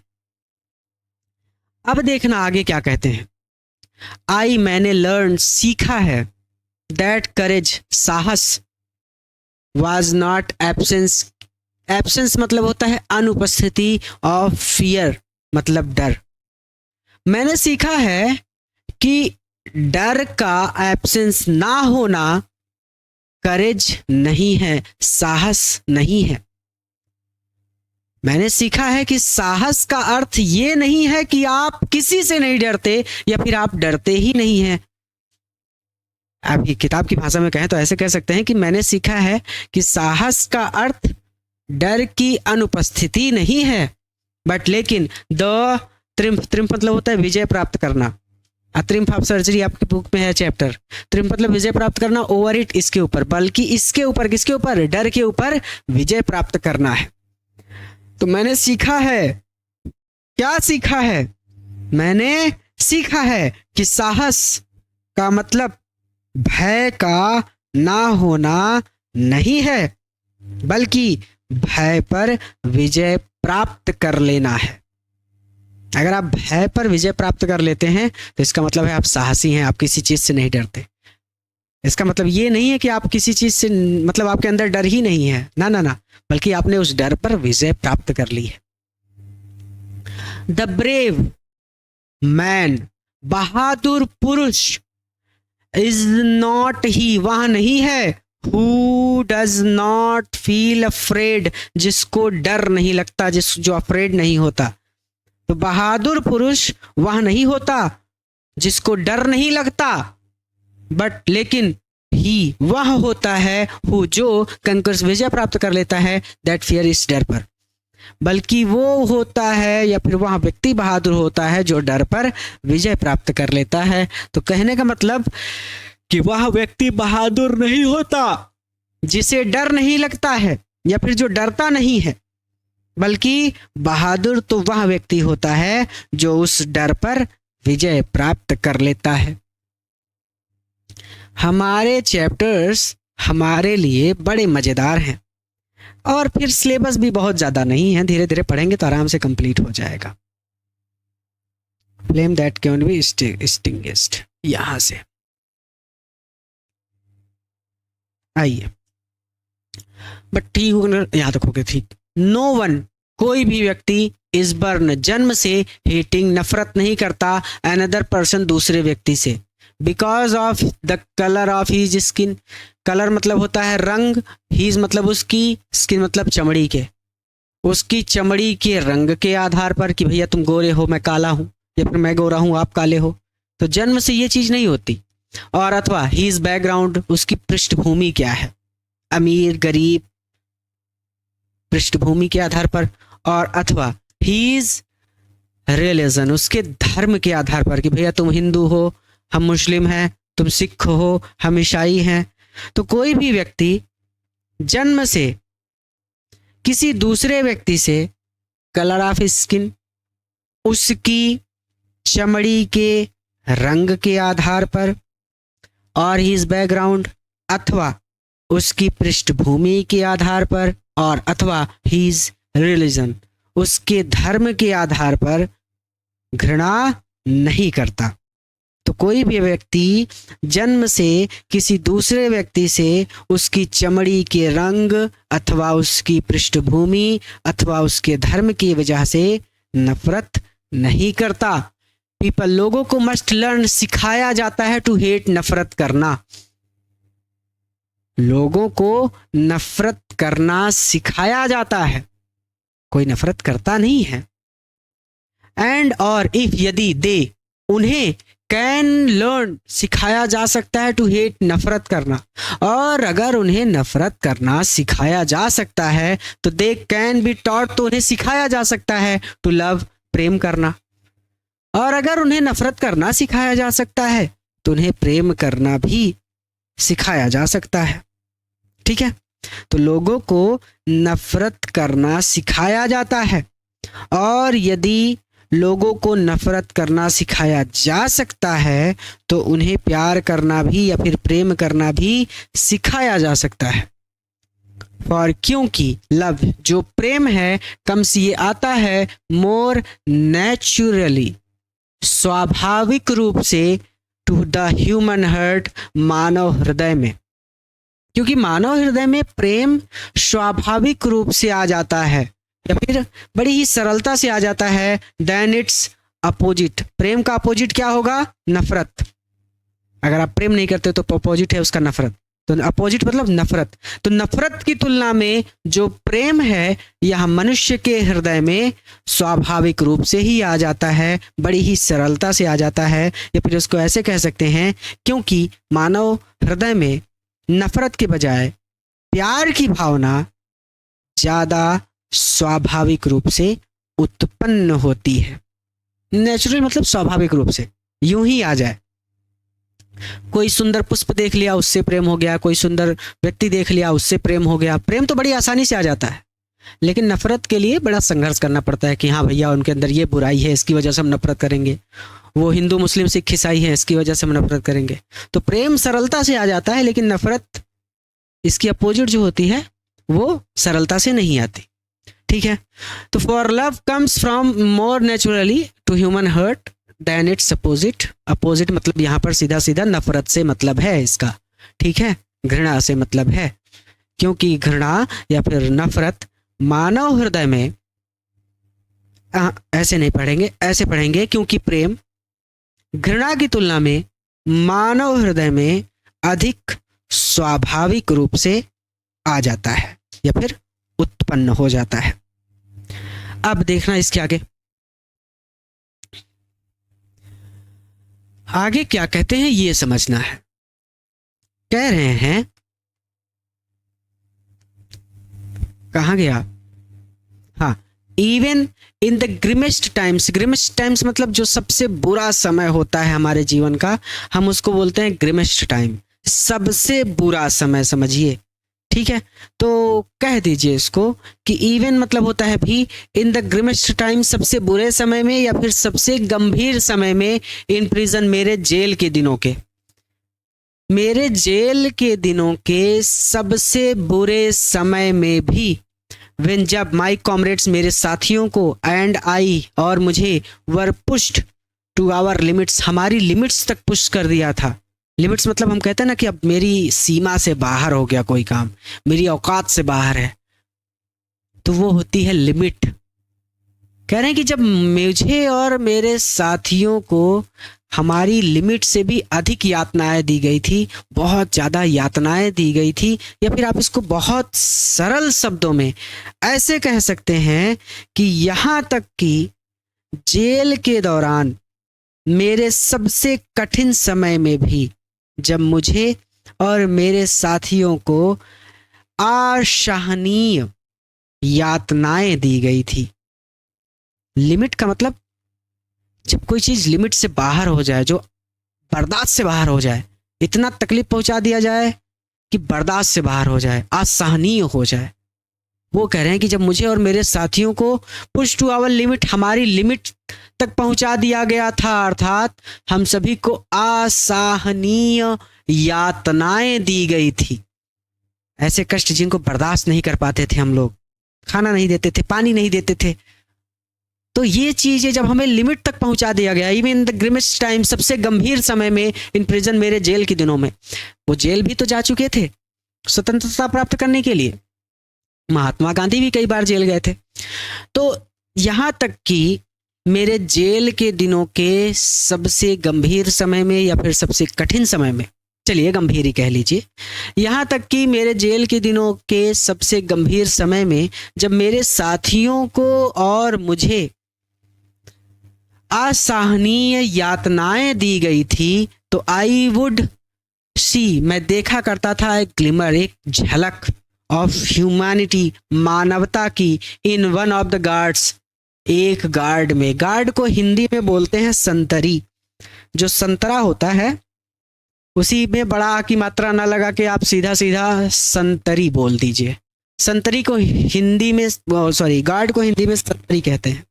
अब देखना आगे क्या कहते हैं। मैंने लर्न, सीखा है, दैट करेज, साहस, वाज नॉट एब्सेंस, एब्सेंस मतलब होता है अनुपस्थिति, ऑफ फियर मतलब डर। मैंने सीखा है कि डर का एब्सेंस ना होना करेज नहीं है, साहस नहीं है। मैंने सीखा है कि साहस का अर्थ ये नहीं है कि आप किसी से नहीं डरते या फिर आप डरते ही नहीं हैं। आप ये किताब की भाषा में कहें तो ऐसे कह सकते हैं कि मैंने सीखा है कि साहस का अर्थ डर की अनुपस्थिति नहीं है, बट लेकिन द त्रिम्फ, त्रिम्फ मतलब होता है विजय प्राप्त करना। त्रिम्फ ऑफ सर्जरी आपकी बुक में है चैप्टर। त्रिम्फ मतलब विजय प्राप्त करना, ओवर इट इसके ऊपर, बल्कि इसके ऊपर, किसके ऊपर, डर के ऊपर विजय प्राप्त करना है। तो मैंने सीखा है, क्या सीखा है? मैंने सीखा है कि साहस का मतलब भय का ना होना नहीं है, बल्कि भय पर विजय प्राप्त कर लेना है। अगर आप भय पर विजय प्राप्त कर लेते हैं तो इसका मतलब है आप साहसी हैं, आप किसी चीज से नहीं डरते। इसका मतलब ये नहीं है कि आप किसी चीज से, मतलब आपके अंदर डर ही नहीं है, ना ना ना, बल्कि आपने उस डर पर विजय प्राप्त कर ली है। द ब्रेव मैन, बहादुर पुरुष, इज नॉट ही, वह नहीं है। Who does not feel afraid, जिसको डर नहीं लगता, जो अफ्रेड नहीं होता। तो बहादुर पुरुष वह नहीं होता जिसको डर नहीं लगता, बट लेकिन ही वह होता है हु, जो कंकर्स, विजय प्राप्त कर लेता है, दैट फियर, इस डर पर। बल्कि वो होता है या फिर वह व्यक्ति बहादुर होता है जो डर पर विजय प्राप्त कर लेता है। तो कहने का मतलब कि वह व्यक्ति बहादुर नहीं होता जिसे डर नहीं लगता है या फिर जो डरता नहीं है, बल्कि बहादुर तो वह व्यक्ति होता है जो उस डर पर विजय प्राप्त कर लेता है। हमारे चैप्टर्स हमारे लिए बड़े मज़ेदार हैं और फिर सिलेबस भी बहुत ज़्यादा नहीं है, धीरे धीरे पढ़ेंगे तो आराम से कंप्लीट हो जाएगा। Flame that can be extinguished, यहां से आइए, बट ठीक याद रखोगे, ठीक। नो वन, कोई भी व्यक्ति इस बर्न, जन्म से हेटिंग, नफरत नहीं करता, अनदर पर्सन, दूसरे व्यक्ति से, because of the colour of his skin. Colour मतलब होता है रंग, हीज मतलब उसकी, स्किन मतलब चमड़ी के, उसकी चमड़ी के रंग के आधार पर कि भैया तुम गोरे हो मैं काला हूं, या फिर मैं गोरा हूं आप काले हो। तो जन्म से ये चीज नहीं होती। और अथवा हीज बैकग्राउंड, उसकी पृष्ठभूमि क्या है, अमीर गरीब, पृष्ठभूमि के आधार पर। और अथवा हीज रिलीजन, उसके धर्म के आधार पर कि भैया तुम हिंदू हो हम मुस्लिम हैं, तुम सिख हो हम ईसाई हैं। तो कोई भी व्यक्ति जन्म से किसी दूसरे व्यक्ति से कलर ऑफ स्किन, उसकी चमड़ी के रंग के आधार पर, और हीज बैकग्राउंड, अथवा उसकी पृष्ठभूमि के आधार पर, और अथवा हीज रिलीजन, उसके धर्म के आधार पर घृणा नहीं करता। तो कोई भी व्यक्ति जन्म से किसी दूसरे व्यक्ति से उसकी चमड़ी के रंग अथवा उसकी पृष्ठभूमि अथवा उसके धर्म की वजह से नफरत नहीं करता। पीपल, लोगों को मस्ट लर्न, सिखाया जाता है टू हेट, नफरत करना। लोगों को नफरत करना सिखाया जाता है, कोई नफरत करता नहीं है। एंड और इफ, यदि, दे, उन्हें कैन लर्न, सिखाया जा सकता है टू हेट, नफरत करना। और अगर उन्हें नफरत करना सिखाया जा सकता है तो दे कैन बी टॉट, तो उन्हें सिखाया जा सकता है टू लव, प्रेम करना। और अगर उन्हें नफरत करना सिखाया जा सकता है तो उन्हें प्रेम करना भी सिखाया जा सकता है। ठीक है, तो लोगों को नफरत करना सिखाया जाता है, और यदि लोगों को नफरत करना सिखाया जा सकता है तो उन्हें प्यार करना भी या फिर प्रेम करना भी सिखाया जा सकता है। और क्योंकि लव, जो प्रेम है, कम्स, ये आता है, मोर नेचुरली, स्वाभाविक रूप से, टू द ह्यूमन हार्ट, मानव हृदय में। क्योंकि मानव हृदय में प्रेम स्वाभाविक रूप से आ जाता है या फिर बड़ी ही सरलता से आ जाता है, देन इट्स अपोजिट। प्रेम का अपोजिट क्या होगा? नफरत। अगर आप प्रेम नहीं करते तो अपोजिट है उसका नफरत, तो अपोजिट मतलब नफरत। तो नफरत की तुलना में जो प्रेम है यह मनुष्य के हृदय में स्वाभाविक रूप से ही आ जाता है, बड़ी ही सरलता से आ जाता है। या फिर उसको ऐसे कह सकते हैं, क्योंकि मानव हृदय में नफरत के बजाय प्यार की भावना ज़्यादा स्वाभाविक रूप से उत्पन्न होती है। नेचुरल मतलब स्वाभाविक रूप से, यूं ही आ जाए। कोई सुंदर पुष्प देख लिया उससे प्रेम हो गया, कोई सुंदर व्यक्ति देख लिया उससे प्रेम हो गया। प्रेम तो बड़ी आसानी से आ जाता है, लेकिन नफरत के लिए बड़ा संघर्ष करना पड़ता है कि हाँ भैया उनके अंदर ये बुराई है, इसकी वजह से हम नफरत करेंगे। वो हिंदू मुस्लिम सिख ईसाई है, इसकी वजह से हम नफरत करेंगे। तो प्रेम सरलता से आ जाता है, लेकिन नफरत इसकी अपोजिट जो होती है वो सरलता से नहीं आती। ठीक है, तो for love comes from more naturally to human heart than its opposite. Opposite मतलब यहाँ पर सीधा सीधा नफरत से मतलब है इसका। ठीक है, घृणा से मतलब है, क्योंकि घृणा या फिर नफरत मानव हृदय में, ऐसे नहीं पढ़ेंगे, ऐसे पढ़ेंगे, क्योंकि प्रेम घृणा की तुलना में मानव हृदय में अधिक स्वाभाविक रूप से आ जाता है या फिर उत्पन्न हो जाता है। अब देखना इसके आगे आगे क्या कहते हैं ये समझना है। कह रहे हैं, कहाँ गया, हाँ, even in the grimmest times. Grimmest times मतलब जो सबसे बुरा समय होता है हमारे जीवन का, हम उसको बोलते हैं ग्रिमेस्ट टाइम, सबसे बुरा समय समझिए, ठीक है। तो कह दीजिए इसको कि इवन मतलब होता है भी, इन द ग्रिमेस्ट टाइम, सबसे बुरे समय में या फिर सबसे गंभीर समय में, इन प्रिजन, मेरे जेल के दिनों के, मेरे जेल के दिनों के सबसे बुरे समय में भी, when जब माई कॉमरेड्स, मेरे साथियों को, एंड आई, और मुझे, वर पुश्ड टू आवर लिमिट्स, हमारी लिमिट्स तक पुश कर दिया था। लिमिट्स मतलब हम कहते हैं ना कि अब मेरी सीमा से बाहर हो गया कोई काम, मेरी औकात से बाहर है, तो वो होती है लिमिट। कह रहे हैं कि जब मुझे और मेरे साथियों को हमारी लिमिट से भी अधिक यातनाएं दी गई थी, बहुत ज़्यादा यातनाएं दी गई थी, या फिर आप इसको बहुत सरल शब्दों में ऐसे कह सकते हैं कि यहाँ तक कि जेल के दौरान मेरे सबसे कठिन समय में भी जब मुझे और मेरे साथियों को असहनीय यातनाएं दी गई थी। लिमिट का मतलब जब कोई चीज लिमिट से बाहर हो जाए, जो बर्दाश्त से बाहर हो जाए, इतना तकलीफ पहुंचा दिया जाए कि बर्दाश्त से बाहर हो जाए, असहनीय हो जाए, वो कह रहे हैं कि जब मुझे और मेरे साथियों को पुश टू आवर लिमिट, हमारी लिमिट तक पहुंचा दिया गया था, अर्थात हम सभी को असहनीय यातनाएं दी गई थी। ऐसे कष्ट जिनको बर्दाश्त नहीं कर पाते थे हम लोग, खाना नहीं देते थे, पानी नहीं देते थे, तो ये चीजें जब हमें लिमिट तक पहुंचा दिया गया, इवन इन द ग्रिमेस्ट टाइम, सबसे गंभीर समय में, इन प्रिजन, मेरे जेल के दिनों में, वो जेल भी तो जा चुके थे स्वतंत्रता प्राप्त करने के लिए, महात्मा गांधी भी कई बार जेल गए थे, तो यहाँ तक कि मेरे जेल के दिनों के सबसे गंभीर समय में या फिर सबसे कठिन समय में, चलिए गंभीर ही कह लीजिए, यहाँ तक कि मेरे जेल के दिनों के सबसे गंभीर समय में जब मेरे साथियों को और मुझे असहनीय यातनाएं दी गई थी, तो आई वुड सी, मैं देखा करता था, एक ग्लिमर, एक झलक ऑफ ह्यूमैनिटी, मानवता की, in one of the guards, एक गार्ड में। गार्ड को हिंदी में बोलते हैं संतरी। जो संतरा होता है उसी में बड़ा आ की मात्रा ना लगा के आप सीधा सीधा संतरी बोल दीजिए। संतरी को हिंदी में, सॉरी, गार्ड को हिंदी में संतरी कहते हैं।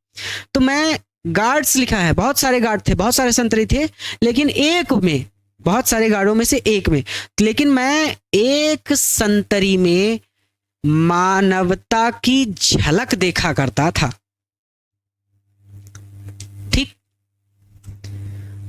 तो मैं गार्ड्स लिखा है, बहुत सारे गार्ड थे, बहुत सारे संतरी थे, लेकिन एक में, बहुत सारे गार्डों में से एक में, लेकिन मैं एक संतरी में मानवता की झलक देखा करता था। ठीक,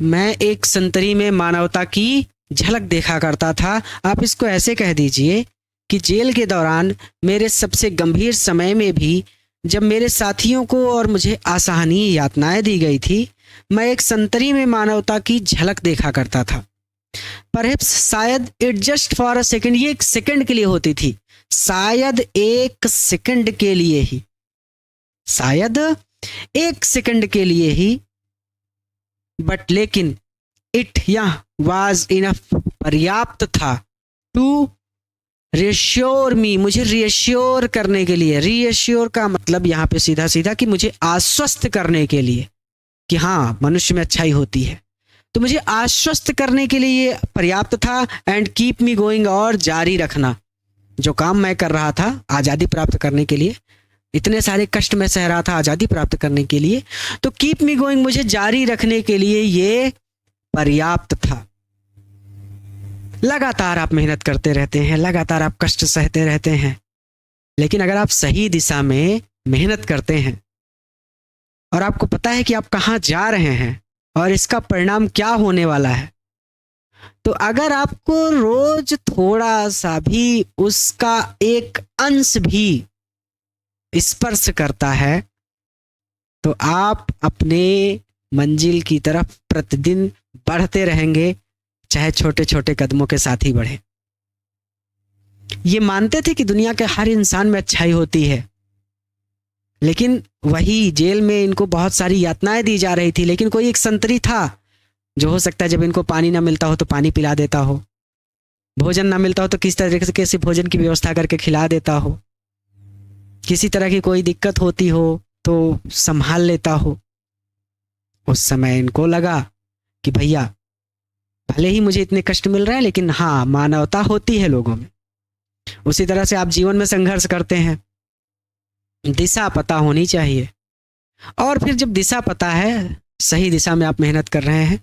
मैं एक संतरी में मानवता की झलक देखा करता था। आप इसको ऐसे कह दीजिए कि जेल के दौरान मेरे सबसे गंभीर समय में भी जब मेरे साथियों को और मुझे असहनीय यातनाएं दी गई थी, मैं एक संतरी में मानवता की झलक देखा करता था। परहैप्स, शायद, it just for a second, ये एक सेकंड के लिए होती थी, शायद एक सेकंड के लिए ही, शायद एक सेकंड के लिए ही, बट लेकिन इट, यह, वाज इनफ, पर्याप्त था, टू रिश्योर मी, मुझे रिश्योर करने के लिए। रिश्योर का मतलब यहाँ पे सीधा सीधा कि मुझे आश्वस्त करने के लिए कि हाँ, मनुष्य में अच्छाई होती है, तो मुझे आश्वस्त करने के लिए ये पर्याप्त था। एंड कीप मी गोइंग, और जारी रखना, जो काम मैं कर रहा था आज़ादी प्राप्त करने के लिए, इतने सारे कष्ट मैं सह रहा था आज़ादी प्राप्त करने के लिए, तो कीप मी गोइंग, मुझे जारी रखने के लिए ये पर्याप्त था। लगातार आप मेहनत करते रहते हैं, लगातार आप कष्ट सहते रहते हैं, लेकिन अगर आप सही दिशा में मेहनत करते हैं और आपको पता है कि आप कहाँ जा रहे हैं और इसका परिणाम क्या होने वाला है, तो अगर आपको रोज थोड़ा सा भी उसका एक अंश भी स्पर्श करता है, तो आप अपने मंजिल की तरफ प्रतिदिन बढ़ते रहेंगे, चाहे छोटे छोटे कदमों के साथ ही बढ़े। ये मानते थे कि दुनिया के हर इंसान में अच्छाई होती है, लेकिन वही जेल में इनको बहुत सारी यातनाएं दी जा रही थी। लेकिन कोई एक संतरी था जो हो सकता है जब इनको पानी ना मिलता हो तो पानी पिला देता हो, भोजन ना मिलता हो तो किस तरीके से भोजन की व्यवस्था करके खिला देता हो, किसी तरह की कोई दिक्कत होती हो तो संभाल लेता हो। उस समय इनको लगा कि भैया भले ही मुझे इतने कष्ट मिल रहे हैं, लेकिन हाँ, मानवता होती है लोगों में। उसी तरह से आप जीवन में संघर्ष करते हैं, दिशा पता होनी चाहिए। और फिर जब दिशा पता है, सही दिशा में आप मेहनत कर रहे हैं,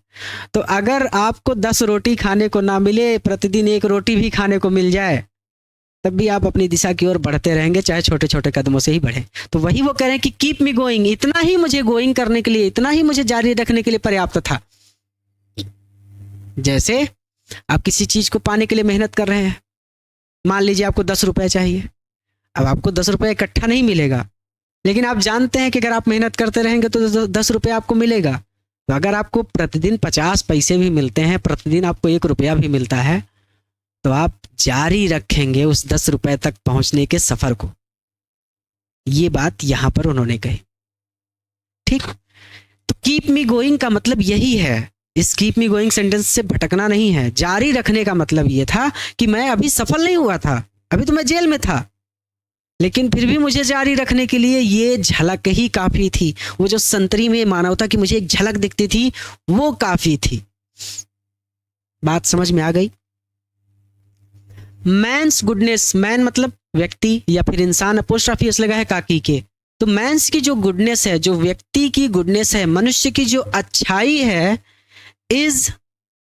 तो अगर आपको 10 रोटी खाने को ना मिले, प्रतिदिन 1 रोटी भी खाने को मिल जाए, तब भी आप अपनी दिशा की ओर बढ़ते रहेंगे, चाहे छोटे छोटे कदमों से ही बढ़े। तो वही वो कह रहे हैं कि कीप मी गोइंग, इतना ही मुझे गोइंग करने के लिए, इतना ही मुझे जारी रखने के लिए पर्याप्त था। जैसे आप किसी चीज को पाने के लिए मेहनत कर रहे हैं, मान लीजिए आपको 10 रुपए चाहिए। अब आपको 10 रुपए इकट्ठा नहीं मिलेगा, लेकिन आप जानते हैं कि अगर आप मेहनत करते रहेंगे तो 10 रुपये आपको मिलेगा। तो अगर आपको प्रतिदिन 50 पैसे भी मिलते हैं, प्रतिदिन आपको 1 रुपया भी मिलता है, तो आप जारी रखेंगे उस 10 रुपए तक पहुंचने के सफर को। ये बात यहां पर उन्होंने कही। ठीक, तो कीप मी गोइंग का मतलब यही है। इस कीप मी गोइंग सेंटेंस से भटकना नहीं है। जारी रखने का मतलब ये था कि मैं अभी सफल नहीं हुआ था, अभी तो मैं जेल में था, लेकिन फिर भी मुझे जारी रखने के लिए ये झलक ही काफी थी। वो जो संतरी में मानवता की मुझे एक झलक दिखती थी, वो काफी थी। बात समझ में आ गई? मैन्स गुडनेस, मैन मतलब व्यक्ति या फिर इंसान, अपोस्ट्रोफी इस लगा है काकी के। तो मैन्स की जो गुडनेस है, जो व्यक्ति की गुडनेस है, मनुष्य की जो अच्छाई है, इज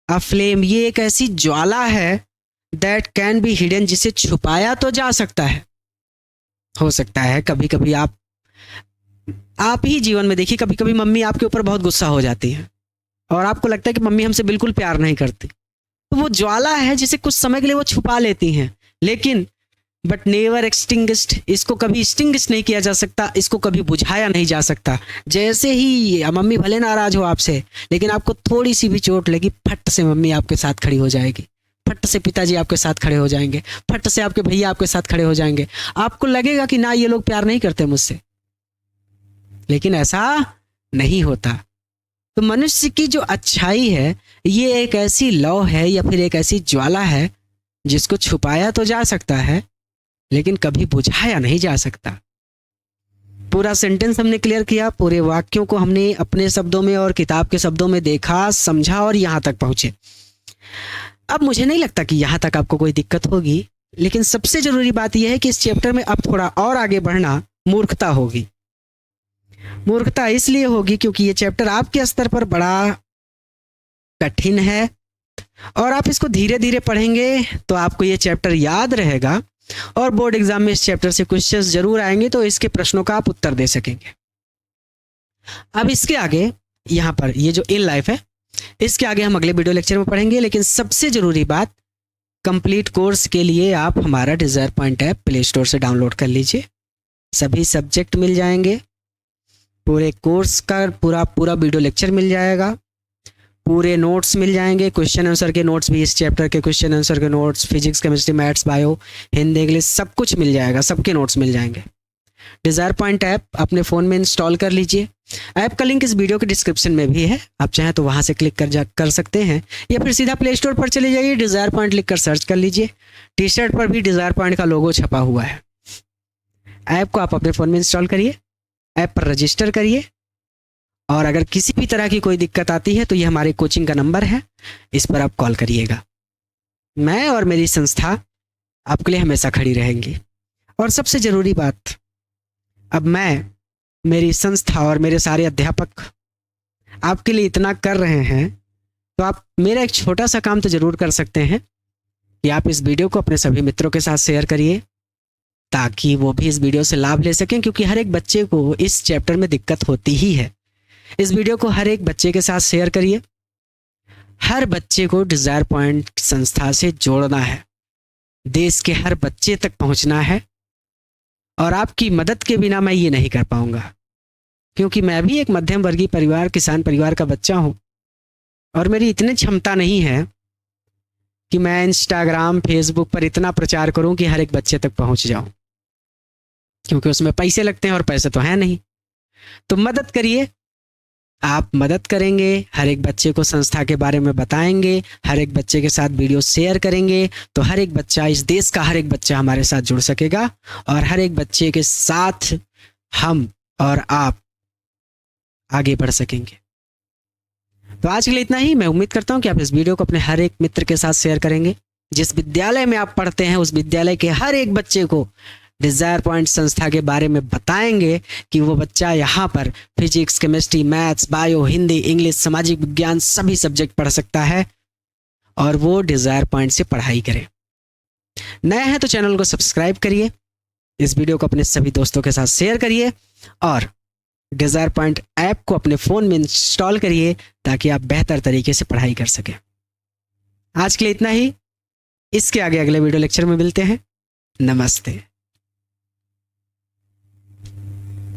अ फ्लेम, ये एक ऐसी ज्वाला है दैट कैन बी हिडन, जिसे छुपाया तो जा सकता है। हो सकता है कभी कभी आप ही जीवन में देखिए, कभी कभी मम्मी आपके ऊपर बहुत गुस्सा हो जाती है और आपको लगता है कि मम्मी हमसे बिल्कुल प्यार नहीं करती। तो वो ज्वाला है जिसे कुछ समय के लिए वो छुपा लेती हैं, लेकिन बट नेवर एक्सटिंग्विश्ड, इसको कभी एक्सटिंग्विश नहीं किया जा सकता, इसको कभी बुझाया नहीं जा सकता। जैसे ही मम्मी भले नाराज हो आपसे, लेकिन आपको थोड़ी सी भी चोट लगी, फट से मम्मी आपके साथ खड़ी हो जाएगी, फट से पिताजी आपके साथ खड़े हो जाएंगे, फट से आपके भैया आपके साथ खड़े हो जाएंगे। आपको लगेगा कि ना, ये लोग प्यार नहीं करते मुझसे, लेकिन ऐसा नहीं होता। तो मनुष्य की जो अच्छाई है, ये एक ऐसी लौ है या फिर एक ऐसी ज्वाला है जिसको छुपाया तो जा सकता है, लेकिन कभी बुझाया नहीं जा सकता। पूरा सेंटेंस हमने क्लियर किया, पूरे वाक्यों को हमने अपने शब्दों में और किताब के शब्दों में देखा, समझा और यहां तक पहुंचे। अब मुझे नहीं लगता कि यहां तक आपको कोई दिक्कत होगी, लेकिन सबसे जरूरी बात यह है कि इस चैप्टर में अब थोड़ा और आगे बढ़ना मूर्खता होगी। मूर्खता इसलिए होगी क्योंकि ये चैप्टर आपके स्तर पर बड़ा कठिन है, और आप इसको धीरे धीरे पढ़ेंगे तो आपको ये चैप्टर याद रहेगा, और बोर्ड एग्जाम में इस चैप्टर से क्वेश्चंस जरूर आएंगे, तो इसके प्रश्नों का आप उत्तर दे सकेंगे। अब इसके आगे यहाँ पर ये जो इन लाइफ है, इसके आगे हम अगले वीडियो लेक्चर में पढ़ेंगे। लेकिन सबसे जरूरी बात, कंप्लीट कोर्स के लिए आप हमारा desire point app play store से डाउनलोड कर लीजिए। सभी सब्जेक्ट मिल जाएंगे, पूरे कोर्स का पूरा वीडियो लेक्चर मिल जाएगा, पूरे नोट्स मिल जाएंगे, क्वेश्चन आंसर के नोट्स भी, इस चैप्टर के क्वेश्चन आंसर के notes, physics chemistry maths bio Hindi English सब कुछ मिल जाएगा, सबके नोट्स मिल जाएंगे। डिजायर पॉइंट ऐप अपने फ़ोन में इंस्टॉल कर लीजिए। ऐप का लिंक इस वीडियो के डिस्क्रिप्शन में भी है, आप चाहें तो वहां से क्लिक कर सकते हैं, या फिर सीधा प्ले स्टोर पर चले जाइए, डिजायर पॉइंट लिख कर सर्च कर लीजिए। टी शर्ट पर भी डिजायर पॉइंट का लोगो छपा हुआ है। ऐप को आप अपने फ़ोन में इंस्टॉल करिए, ऐप पर रजिस्टर करिए, और अगर किसी भी तरह की कोई दिक्कत आती है तो ये हमारे कोचिंग का नंबर है, इस पर आप कॉल करिएगा। मैं और मेरी संस्था आपके लिए हमेशा खड़ी रहेंगी। और सबसे ज़रूरी बात, अब मैं, मेरी संस्था और मेरे सारे अध्यापक आपके लिए इतना कर रहे हैं, तो आप मेरा एक छोटा सा काम तो ज़रूर कर सकते हैं कि आप इस वीडियो को अपने सभी मित्रों के साथ शेयर करिए, ताकि वो भी इस वीडियो से लाभ ले सकें, क्योंकि हर एक बच्चे को इस चैप्टर में दिक्कत होती ही है। इस वीडियो को हर एक बच्चे के साथ शेयर करिए। हर बच्चे को डिजायर पॉइंट संस्था से जोड़ना है, देश के हर बच्चे तक पहुंचना है, और आपकी मदद के बिना मैं ये नहीं कर पाऊंगा, क्योंकि मैं भी एक मध्यम वर्गीय परिवार, किसान परिवार का बच्चा हूं, और मेरी इतनी क्षमता नहीं है कि मैं इंस्टाग्राम फेसबुक पर इतना प्रचार करूं कि हर एक बच्चे तक पहुंच जाऊं, क्योंकि उसमें पैसे लगते हैं और पैसे तो हैं नहीं। तो मदद करिए, आप मदद करेंगे, हर एक बच्चे को संस्था के बारे में बताएंगे, हर एक बच्चे के साथ वीडियो शेयर करेंगे, तो हर एक बच्चा, इस देश का हर एक बच्चा हमारे साथ जुड़ सकेगा और हर एक बच्चे के साथ हम और आप आगे बढ़ सकेंगे। तो आज के लिए इतना ही। मैं उम्मीद करता हूं कि आप इस वीडियो को अपने हर एक मित्र के साथ शेयर करेंगे। जिस विद्यालय में आप पढ़ते हैं उस विद्यालय के हर एक बच्चे को डिजायर पॉइंट संस्था के बारे में बताएंगे कि वो बच्चा यहाँ पर physics, chemistry, maths, bio, Hindi, English, सामाजिक विज्ञान सभी सब्जेक्ट पढ़ सकता है और वो डिजायर पॉइंट से पढ़ाई करे। नए हैं तो चैनल को सब्सक्राइब करिए, इस वीडियो को अपने सभी दोस्तों के साथ शेयर करिए और डिजायर पॉइंट ऐप को अपने फ़ोन में इंस्टॉल करिए ताकि आप बेहतर तरीके से पढ़ाई कर सकें। आज के लिए इतना ही। इसके आगे अगले वीडियो लेक्चर में मिलते हैं। नमस्ते।